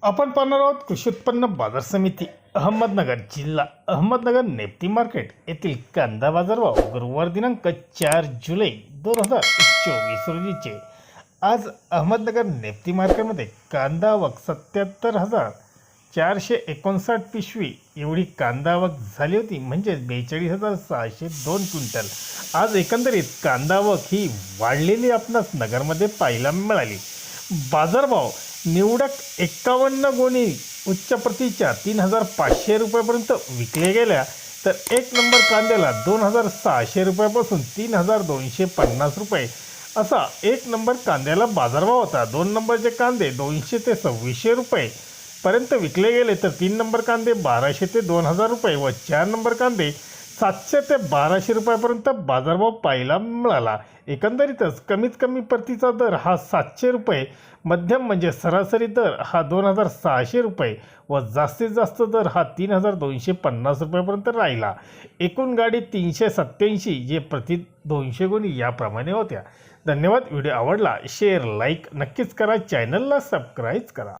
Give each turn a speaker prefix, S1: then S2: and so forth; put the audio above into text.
S1: आपण पाहणार आहोत कृषी उत्पन्न बाजार समिती अहमदनगर जिल्हा अहमदनगर नेप्ती मार्केट येथील कांदा बाजारभाव गुरुवार दिनांक 4 जुलै 2024 रोजीचे। आज अहमदनगर नेप्ती मार्केटमध्ये कांदा आवक 77,459 पिशवी एवढी कांदा आवक झाली होती, म्हणजे 42,602 क्विंटल। आज एकंदरीत कांदा आवक ही वाढलेली आपणास नगरमध्ये पाहायला मिळाली। बाजारभाव निवडक 51 गोणी उच्च प्रतीच्या 3,500 रुपयापर्यंत विकले गेल्या, तर एक नंबर कांद्याला 2,600 रुपयापासून 3,250 रुपये असा एक नंबर कांद्याला बाजारभाव होता। 2 नंबरचे कांदे 200 ते 2,600 रुपये पर्यंत विकले गेले, तर 3 नंबर कांदे 1,200 ते 2,000 रुपये व 4 नंबर कांदे 700 ते 1,200 रुपयापर्यंत बाजारभाव पाहायला मिळाला। एकंदरीतच कमीत कमी प्रतीचा दर हा 700 रुपये, मध्यम म्हणजे सरासरी दर हा 2,600 रुपये व जास्तीत जास्त दर हा 3,250 रुपयापर्यंत राहिला। एकूण गाडी 387 जे प्रति 200 गुणी याप्रमाणे होत्या। धन्यवाद। व्हिडिओ आवडला शेअर लाईक नक्कीच करा, चॅनलला सबस्क्राईब करा।